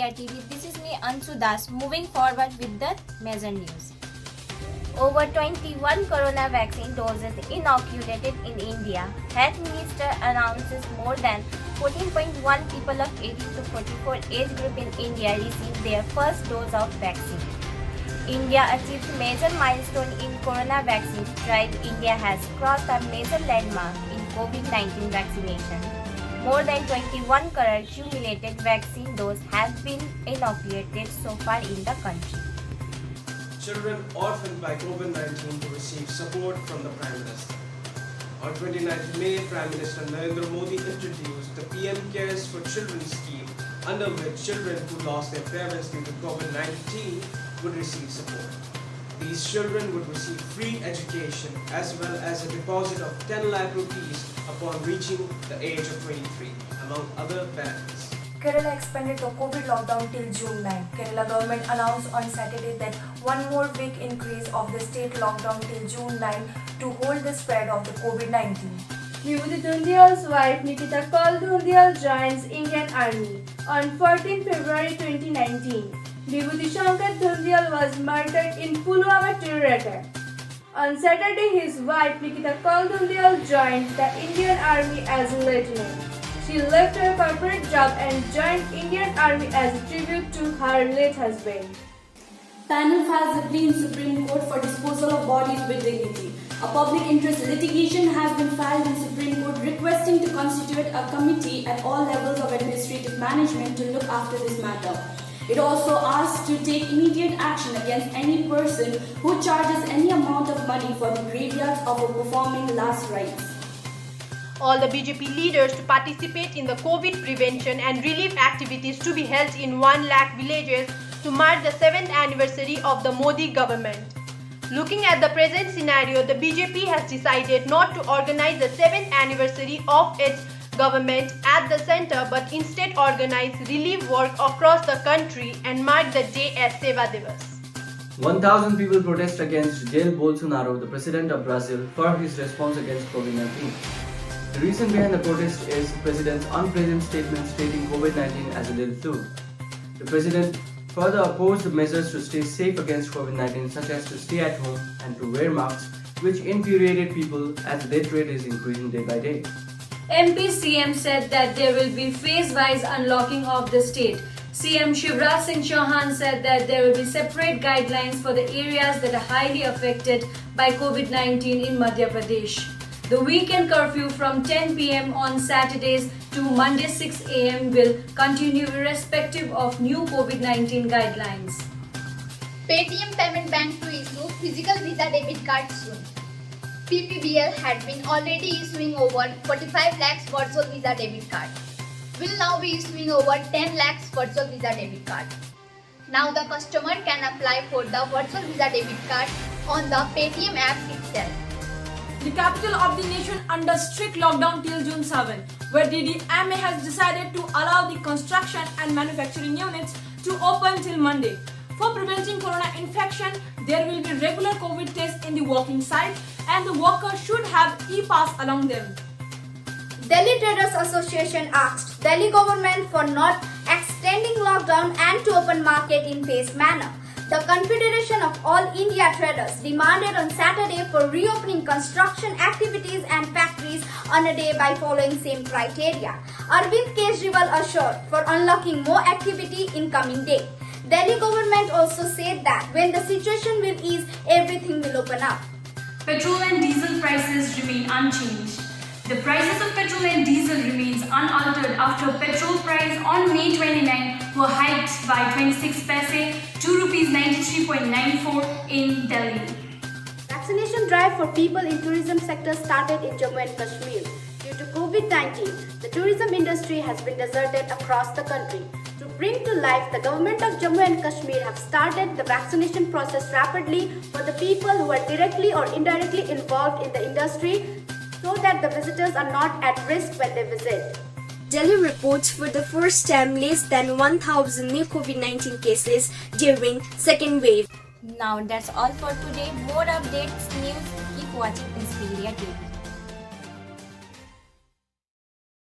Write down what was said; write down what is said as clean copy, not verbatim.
India TV. This is me Anshu Das. Moving forward with the major news. Over 21 corona vaccine doses inoculated in India. Health Minister announces more than 14.1 people of 18 to 44 age group in India received their first dose of vaccine. India achieved major milestone in corona vaccine drive. India has crossed a major landmark in COVID-19 vaccination. More than 21 crore cumulated vaccine doses have been inoculated so far in the country. Children orphaned by COVID-19 to receive support from the Prime Minister. On 29th May, Prime Minister Narendra Modi introduced the PM Cares for Children scheme, under which children who lost their parents due to COVID-19 would receive support. These children would receive free education as well as a deposit of 10 lakh rupees upon reaching the age of 23, among other benefits. Kerala expanded the COVID lockdown till June 9. Kerala government announced on Saturday that one more week increase of the state lockdown till June 9 to hold the spread of the COVID-19. Vibhuti Dhundial's wife Nikita Kaul Dhundial joins Indian Army. On 14 February 2019, Vibhuti Shankar Dhundial was murdered in Pulwama terror attack. On Saturday, his wife Nikita Kaul Dhundial joined the Indian Army as a lieutenant. She left her corporate job and joined Indian Army as a tribute to her late husband. Panel files a plea in Supreme Court for disposal of bodies with dignity. A public interest litigation has been filed in Supreme Court requesting to constitute a committee at all levels of administrative management to look after this matter. It also asks to take immediate action against any person who charges any amount of money for the graveyards of a performing last rites. All the BJP leaders to participate in the COVID prevention and relief activities to be held in 1 lakh villages to mark the 7th anniversary of the Modi government. Looking at the present scenario, the BJP has decided not to organize the 7th anniversary of its government at the center but instead organize relief work across the country and mark the day as Seva Divas. 1,000 people protest against Jair Bolsonaro, the president of Brazil, for his response against COVID-19. The reason behind the protest is the president's unpleasant statement stating COVID-19 as a little flu. The president further opposed the measures to stay safe against COVID-19, such as to stay at home and to wear masks, which infuriated people as the death rate is increasing day by day. MP CM said that there will be phase-wise unlocking of the state. CM Shivraj Singh Chauhan said that there will be separate guidelines for the areas that are highly affected by COVID-19 in Madhya Pradesh. The weekend curfew from 10 p.m. on Saturdays to Monday 6 a.m. will continue irrespective of new COVID-19 guidelines. Paytm Payment Bank to issue physical Visa debit cards soon. PPBL had been already issuing over 45 lakhs virtual Visa debit cards. Will now be issuing over 10 lakhs virtual Visa debit cards. Now the customer can apply for the virtual Visa debit card on the Paytm app itself. The capital of the nation under strict lockdown till June 7, where DDMA has decided to allow the construction and manufacturing units to open till Monday. For preventing corona infection, there will be regular COVID tests in the working site and the workers should have e-pass along them. Delhi Traders Association asked Delhi government for not extending lockdown and to open market in phased manner. The Confederation of All India Traders demanded on Saturday for reopening construction activities and factories on a day by following same criteria. Arvind Kejriwal assured for unlocking more activity in coming day. Delhi government also said that when the situation will ease, everything will open up. Petrol and diesel prices remain unchanged. The prices of petrol and diesel remains unaltered after petrol price on May 29 were hiked by 26 paise to Rs 93.94 in Delhi. Vaccination drive for people in tourism sector started in Jammu and Kashmir. Due to COVID-19, the tourism industry has been deserted across the country. To bring to life, the government of Jammu and Kashmir have started the vaccination process rapidly for the people who are directly or indirectly involved in the industry so that the visitors are not at risk when they visit. Delhi reports for the first time less than 1,000 new COVID-19 cases during second wave. Now that's all for today. More updates, news, keep watching Inspiria TV.